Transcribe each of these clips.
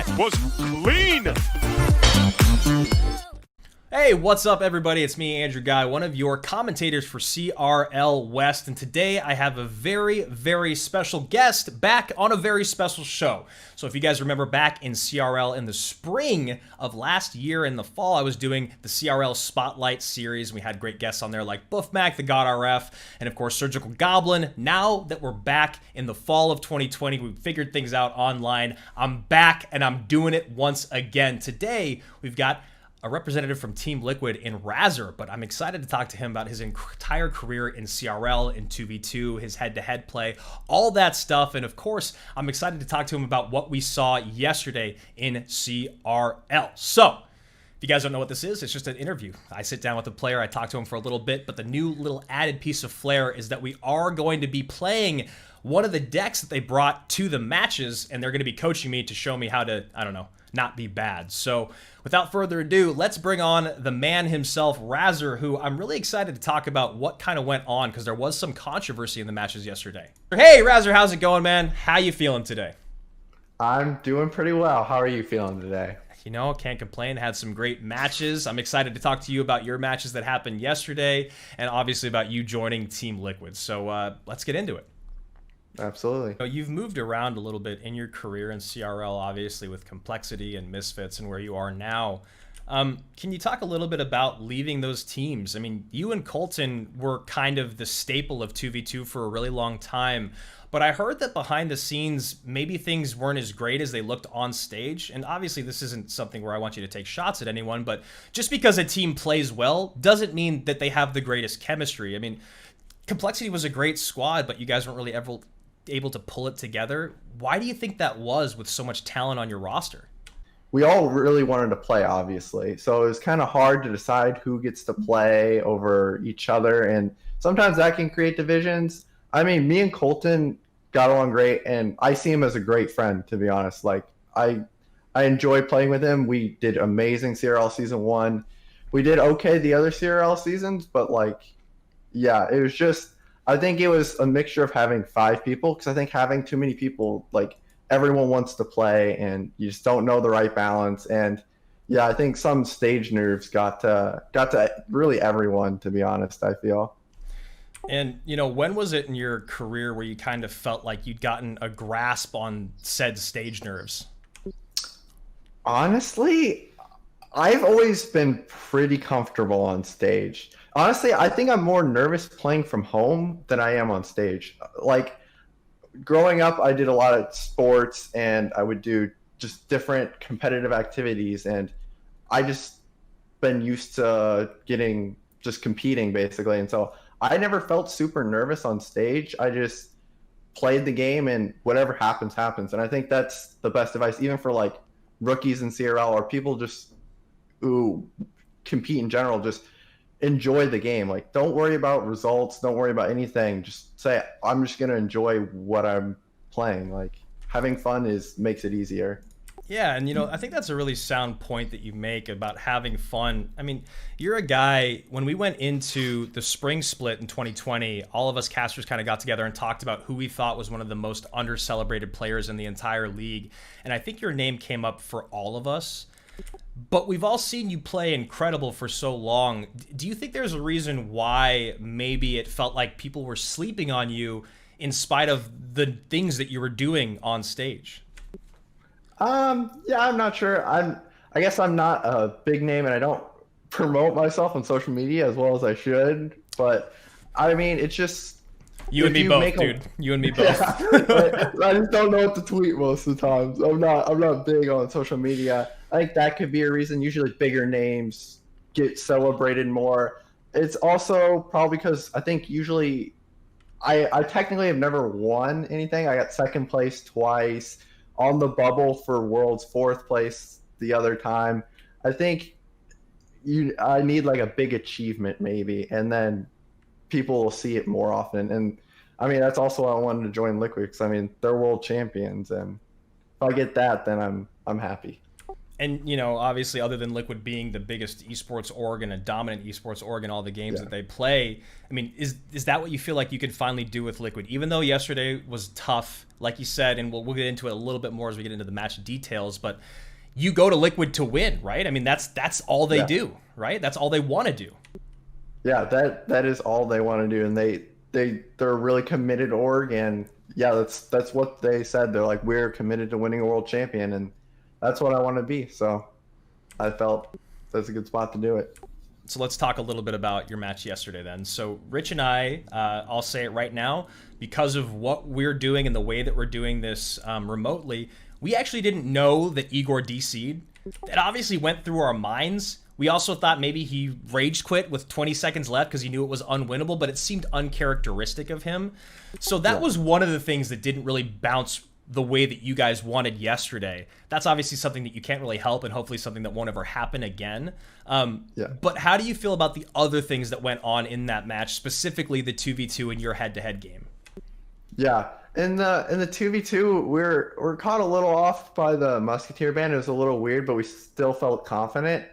That was clean. Hey, what's up, everybody? It's me, Andrew Guy, one of your commentators for CRL West, and today I have a very, very special guest back on a very special show. So if you guys remember back in CRL in the spring of last year, in the fall, I was doing the CRL Spotlight series. We had great guests on there like Buff Mac, the God RF, and of course Surgical Goblin. Now that we're back in the fall of 2020, we figured things out online. I'm back and I'm doing it once again. Today, we've got a representative from Team Liquid in Razzer, but I'm excited to talk to him about his entire career in CRL, in 2v2, his head-to-head play, all that stuff. And of course, I'm excited to talk to him about what we saw yesterday in CRL. So, if you guys don't know what this is, it's just an interview. I sit down with the player, I talk to him for a little bit, but the new little added piece of flair is that we are going to be playing one of the decks that they brought to the matches, and they're going to be coaching me to show me how to, I don't know, not be bad. So without further ado, let's bring on the man himself, Razzer, who I'm really excited to talk about what kind of went on, because there was some controversy in the matches yesterday. Hey, Razzer, how's it going, man? How you feeling today? I'm doing pretty well. How are you feeling today? You know, can't complain. Had some great matches. I'm excited to talk to you about your matches that happened yesterday, and obviously about you joining Team Liquid. So let's get into it. Absolutely. So you've moved around a little bit in your career in CRL, obviously with Complexity and Misfits and where you are now. Can you talk a little bit about leaving those teams? I mean, you and Colton were kind of the staple of 2v2 for a really long time, but I heard that behind the scenes, maybe things weren't as great as they looked on stage. And obviously this isn't something where I want you to take shots at anyone, but just because a team plays well doesn't mean that they have the greatest chemistry. I mean, Complexity was a great squad, but you guys weren't really ever able to pull it together. Why do you think that was with so much talent on your roster? We all really wanted to play, obviously. So it was kind of hard to decide who gets to play over each other. And sometimes that can create divisions. I mean, me and Colton got along great, and I see him as a great friend, to be honest. Like, I enjoy playing with him. We did amazing CRL Season 1. We did okay the other CRL seasons, but, like, yeah, it was just, I think it was a mixture of having 5 people, because I think having too many people, like, everyone wants to play and you just don't know the right balance. And yeah, I think some stage nerves got to really everyone, to be honest, I feel. And, you know, when was it in your career where you kind of felt like you'd gotten a grasp on said stage nerves? Honestly, I've always been pretty comfortable on stage. Honestly, I think I'm more nervous playing from home than I am on stage. Like, growing up, I did a lot of sports and I would do just different competitive activities, and I just been used to just competing, basically. And so I never felt super nervous on stage. I just played the game, and whatever happens, happens. And I think that's the best advice, even for like rookies in CRL or people just who compete in general. Just enjoy the game. Like, don't worry about results, don't worry about anything. Just say, I'm just gonna enjoy what I'm playing. Like, having fun makes it easier. Yeah, and you know, I think that's a really sound point that you make about having fun. I mean, you're a guy, when we went into the spring split in 2020, all of us casters kind of got together and talked about who we thought was one of the most under-celebrated players in the entire league. And I think your name came up for all of us. But we've all seen you play incredible for so long. Do you think there's a reason why maybe it felt like people were sleeping on you in spite of the things that you were doing on stage? Yeah, I'm not sure. I guess I'm not a big name, and I don't promote myself on social media as well as I should. But I mean, it's just you and me both, dude. You and me both. Yeah, I just don't know what to tweet most of the times. I'm not big on social media. I think that could be a reason. Usually bigger names get celebrated more. It's also probably because I think usually I technically have never won anything. I got second place twice, on the bubble for World's 4th place the other time. I think I need like a big achievement maybe, and then people will see it more often. And I mean, that's also why I wanted to join Liquid, because I mean, they're world champions, and if I get that, then I'm happy. And obviously, other than Liquid being the biggest esports org and a dominant esports org in all the games Yeah. that they play, I mean, is that what you feel like you can finally do with Liquid? Even though yesterday was tough, like you said, and we'll get into it a little bit more as we get into the match details, but you go to Liquid to win, right? I mean, that's all they Yeah. do, right? That's all they want to do. Yeah, that is all they want to do, and they're a really committed org, and yeah, that's what they said. They're like, we're committed to winning a world champion, and that's what I want to be. So I felt that's a good spot to do it. So let's talk a little bit about your match yesterday then. So Rich and I, I'll say it right now, because of what we're doing and the way that we're doing this remotely, we actually didn't know that Igor DC'd. It obviously went through our minds. We also thought maybe he rage quit with 20 seconds left because he knew it was unwinnable, but it seemed uncharacteristic of him. So that was one of the things that didn't really bounce the way that you guys wanted yesterday. That's obviously something that you can't really help, and hopefully something that won't ever happen again. But how do you feel about the other things that went on in that match, specifically the 2v2 in your head-to-head game? Yeah, in the 2v2, we're caught a little off by the Musketeer ban. It was a little weird, but we still felt confident.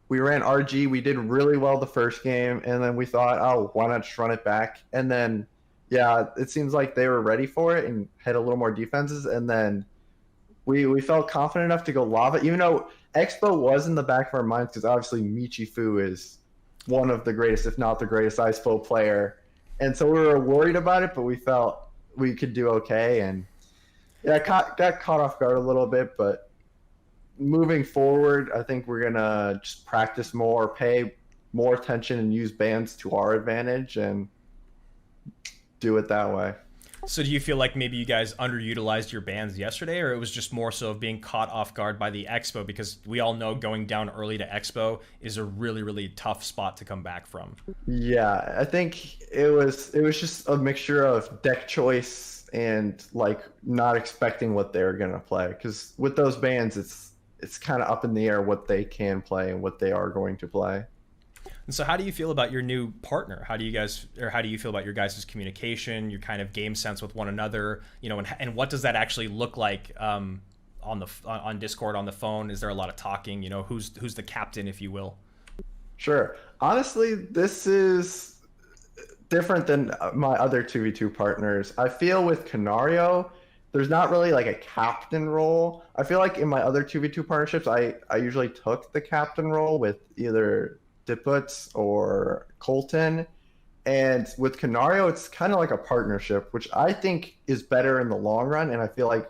We ran RG. We did really well the first game, and then we thought, oh, why not just run it back? And then, yeah, it seems like they were ready for it and had a little more defenses. And then we felt confident enough to go lava, even though Expo was in the back of our minds, because obviously Michi Fu is one of the greatest, if not the greatest, ISPO player. And so we were worried about it, but we felt we could do okay. And yeah, got caught off guard a little bit, but moving forward, I think we're gonna just practice more, pay more attention, and use bans to our advantage, and do it that way. So do you feel like maybe you guys underutilized your bans yesterday, or it was just more so of being caught off guard by the Expo? Because we all know going down early to Expo is a really, really tough spot to come back from. Yeah, I think it was just a mixture of deck choice and like not expecting what they're gonna play. Because with those bans, it's kind of up in the air what they can play and what they are going to play. And so how do you feel about your new partner? How do you feel about your guys' communication, your kind of game sense with one another, and what does that actually look like on Discord, on the phone? Is there a lot of talking? Who's the captain, if you will? Sure. Honestly, this is different than my other 2v2 partners. I feel with Canario, there's not really like a captain role. I feel like in my other 2v2 partnerships, I usually took the captain role with either Diputs or Colton. And with Canario, it's kind of like a partnership, which I think is better in the long run. And I feel like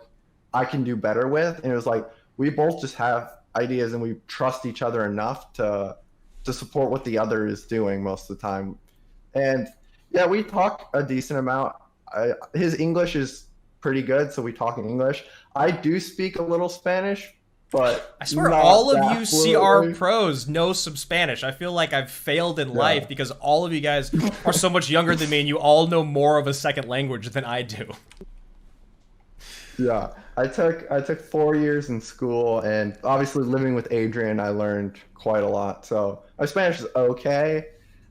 I can do better with. And it was like, we both just have ideas and we trust each other enough to support what the other is doing most of the time. And yeah, we talk a decent amount. His English is pretty good, so we talk in English. I do speak a little Spanish, but I swear not all of that you fluently. CR pros know some Spanish. I feel like I've failed in life because all of you guys are so much younger than me and you all know more of a second language than I do. Yeah, I took 4 years in school, and obviously living with Adrian, I learned quite a lot. So my Spanish is okay,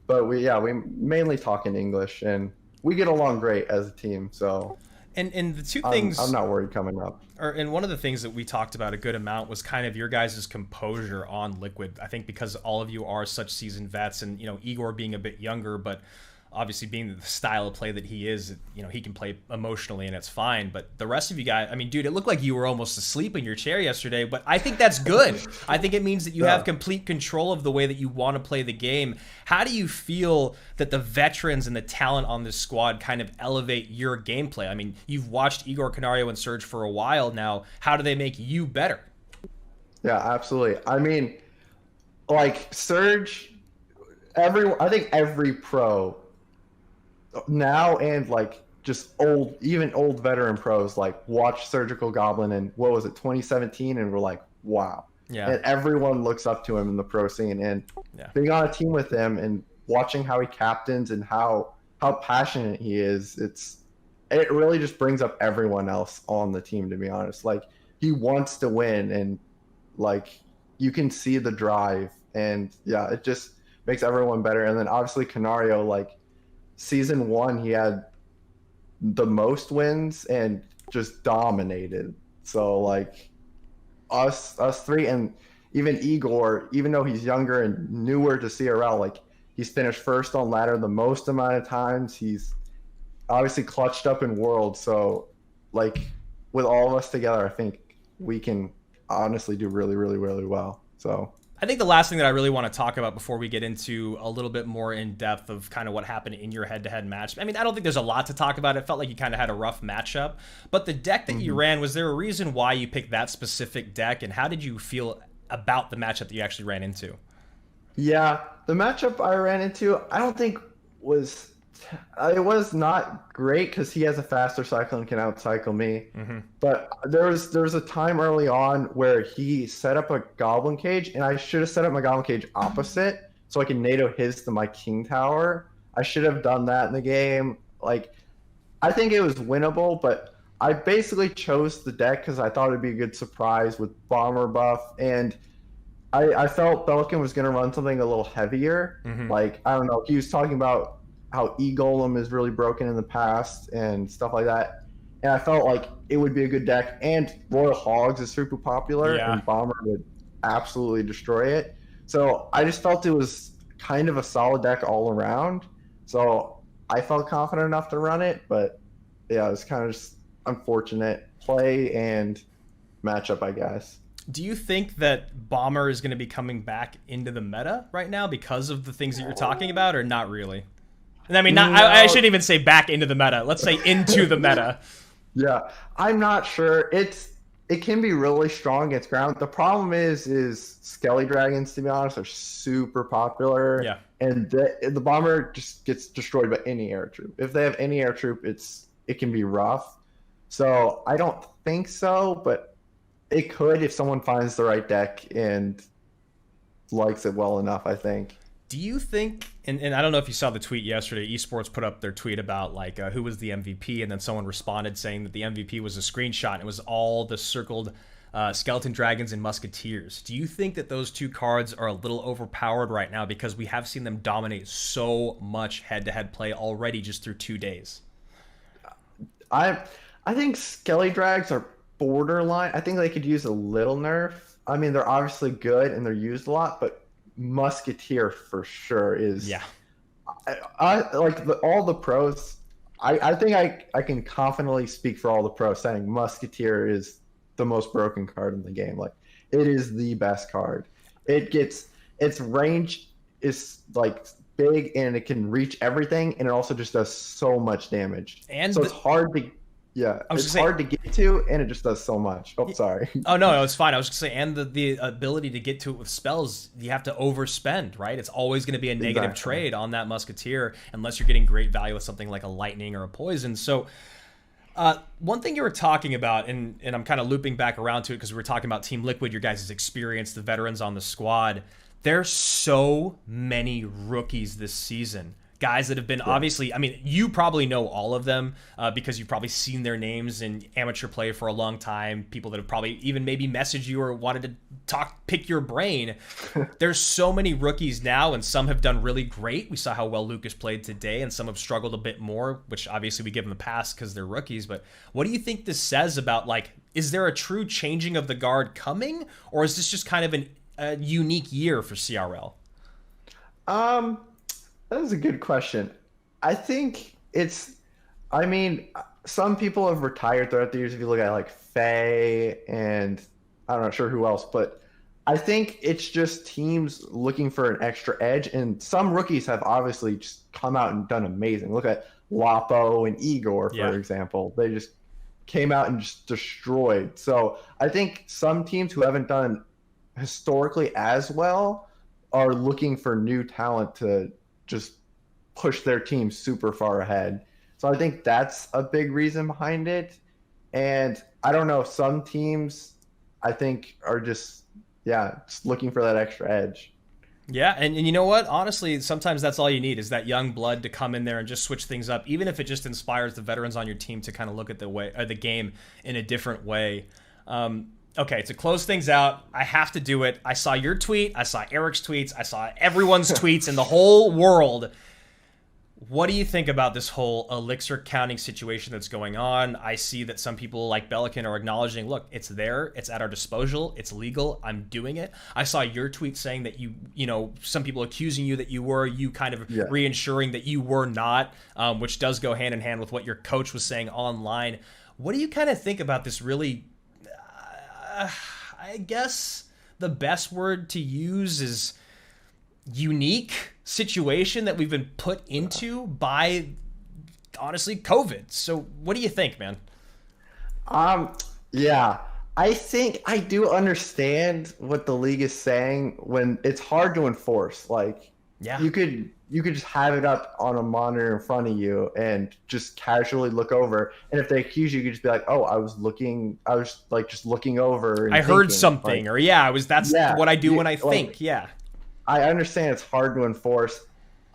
but we mainly talk in English, and we get along great as a team. So And the two I'm things not worried coming up. and one of the things that we talked about a good amount was kind of your guys' composure on Liquid. I think because all of you are such seasoned vets, and Igor being a bit younger, but obviously being the style of play that he is, he can play emotionally and it's fine. But the rest of you guys, I mean, dude, it looked like you were almost asleep in your chair yesterday, but I think that's good. I think it means that you have complete control of the way that you want to play the game. How do you feel that the veterans and the talent on this squad kind of elevate your gameplay? I mean, you've watched Igor, Canario, and Surge for a while now. How do they make you better? Yeah, absolutely. I mean, like Surge, I think every pro now, and like just even old veteran pros like watch Surgical Goblin and what was it, 2017, and we're like, wow. Yeah. And everyone looks up to him in the pro scene, and being on a team with him and watching how he captains and how passionate he is, it really just brings up everyone else on the team, to be honest. Like, he wants to win, and like you can see the drive, and yeah, it just makes everyone better. And then obviously Canario, like season 1, he had the most wins and just dominated. So like us three, and even Igor, even though he's younger and newer to CRL, like he's finished first on ladder the most amount of times. He's obviously clutched up in World, so like with all of us together, I think we can honestly do really, really, really well. So I think the last thing that I really want to talk about before we get into a little bit more in depth of kind of what happened in your head-to-head match. I mean, I don't think there's a lot to talk about. It felt like you kind of had a rough matchup, but the deck that you ran, was there a reason why you picked that specific deck, and how did you feel about the matchup that you actually ran into? yeah, the matchup I ran into, I don't think was it was not great because he has a faster cycle and can outcycle me. But there was a time early on where he set up a goblin cage, and I should have set up my goblin cage opposite so I can NATO his to my king tower. I should have done that in the game. Like, I think it was winnable, but I basically chose the deck because I thought it'd be a good surprise with bomber buff, and I felt Belkin was going to run something a little heavier. Like, I don't know, he was talking about how E-Golem is really broken in the past and stuff like that. And I felt like it would be a good deck. And Royal Hogs is super popular, and Bomber would absolutely destroy it. So I just felt it was kind of a solid deck all around. So I felt confident enough to run it. But yeah, it was kind of just unfortunate play and matchup, I guess. Do you think that Bomber is going to be coming back into the meta right now because of the things that you're talking about, or not really? And I mean, not, No. I shouldn't even say back into the meta. Let's say into the meta. Yeah, I'm not sure. It can be really strong against ground. The problem is Skelly Dragons, to be honest, are super popular. Yeah. And the bomber just gets destroyed by any air troop. If they have any air troop, it can be rough. So I don't think so, but it could if someone finds the right deck and likes it well enough, I think. Do you think, and I don't know if you saw the tweet yesterday, esports put up their tweet about like who was the MVP, and then someone responded saying that the MVP was a screenshot and it was all the circled skeleton dragons and musketeers. Do you think that those two cards are a little overpowered right now because we have seen them dominate so much head-to-head play already just through 2 days? I think Skelly Drags are borderline. I think they could use a little nerf. I mean, they're obviously good and they're used a lot, but Musketeer for sure is. Yeah. I like all the pros. I think I can confidently speak for all the pros saying Musketeer is the most broken card in the game. Like, it is the best card. Its range is like big and it can reach everything, and it also just does so much damage. And so it's hard to. Yeah, it's hard to get to, and it just does so much. Oh, sorry. Oh, no, it's fine. I was just saying, and the ability to get to it with spells, you have to overspend, right? It's always going to be a negative trade on that Musketeer unless you're getting great value with something like a Lightning or a Poison. So one thing you were talking about, and I'm kind of looping back around to it because we were talking about Team Liquid, your guys' experience, the veterans on the squad. There's so many rookies this season. Guys that have been obviously, I mean, you probably know all of them because you've probably seen their names in amateur play for a long time. People that have probably even maybe messaged you or wanted to pick your brain. There's so many rookies now, and some have done really great. We saw how well Lucas played today, and some have struggled a bit more, which obviously we give them a pass because they're rookies. But what do you think this says about, like, is there a true changing of the guard coming, or is this just kind of a unique year for CRL? That is a good question. I think I mean, some people have retired throughout the years. If you look at like Faye and I'm not sure who else, but I think it's just teams looking for an extra edge. And some rookies have obviously just come out and done amazing. Look at Lapo and Igor, for example. They just came out and just destroyed. So I think some teams who haven't done historically as well are looking for new talent to just push their team super far ahead. So I think that's a big reason behind it. And I don't know, some teams I think are just looking for that extra edge. Yeah, and you know what? Honestly, sometimes that's all you need is that young blood to come in there and just switch things up, even if it just inspires the veterans on your team to kind of look at the game in a different way. Okay, to close things out, I have to do it. I saw your tweet, I saw Eric's tweets, I saw everyone's tweets in the whole world. What do you think about this whole elixir counting situation that's going on? I see that some people like Belican are acknowledging, look, it's there, it's at our disposal, it's legal, I'm doing it. I saw your tweet saying that some people accusing you that you were, you kind of reinsuring that you were not, which does go hand in hand with what your coach was saying online. What do you kind of think about this really, I guess the best word to use is unique situation that we've been put into by, honestly, COVID. So what do you think, man? Yeah, I think I do understand what the league is saying when it's hard to enforce. Like, you could just have it up on a monitor in front of you and just casually look over. And if they accuse you, you could just be like, "Oh, I was like just looking over." And I heard something, like, or that's what I do when I think. Yeah. I understand it's hard to enforce.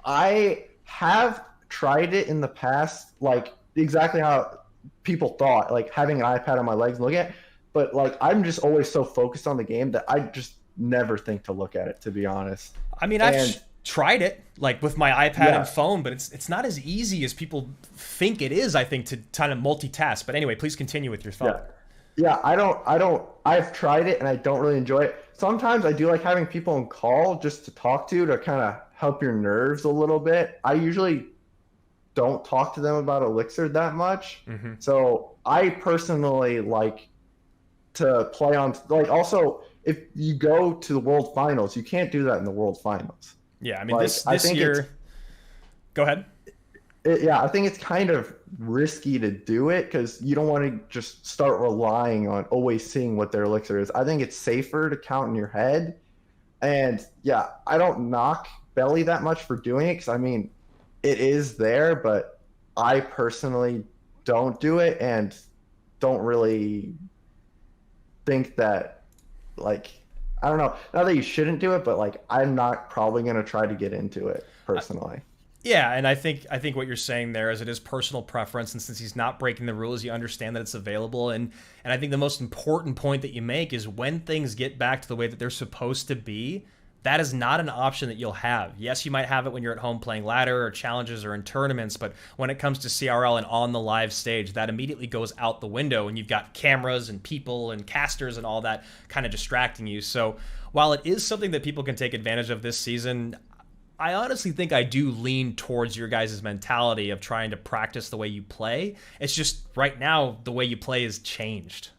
I have tried it in the past, like exactly how people thought, like having an iPad on my legs and looking at it. But like I'm just always so focused on the game that I just never think to look at it, to be honest. I mean, I've tried it like with my iPad and phone, but it's not as easy as people think it is, I think, to kind of multitask. But anyway, please continue with your thought. Yeah, I've tried it and I don't really enjoy it. Sometimes I do like having people on call just to talk to kind of help your nerves a little bit. I usually don't talk to them about Elixir that much. So I personally like to play on, like, also if you go to the World Finals, you can't do that in the World Finals. Yeah, I mean, like, this year, go ahead. I think it's kind of risky to do it because you don't want to just start relying on always seeing what their elixir is. I think it's safer to count in your head. And yeah, I don't knock Belly that much for doing it because, I mean, it is there, but I personally don't do it and don't really think that, like, I don't know, not that you shouldn't do it, but like I'm not probably going to try to get into it personally. Yeah, and I think what you're saying there is it is personal preference, and since he's not breaking the rules, you understand that it's available. And I think the most important point that you make is when things get back to the way that they're supposed to be, that is not an option that you'll have. Yes, you might have it when you're at home playing ladder or challenges or in tournaments, but when it comes to CRL and on the live stage, that immediately goes out the window, and you've got cameras and people and casters and all that kind of distracting you. So while it is something that people can take advantage of this season, I honestly think I do lean towards your guys' mentality of trying to practice the way you play. It's just right now the way you play has changed.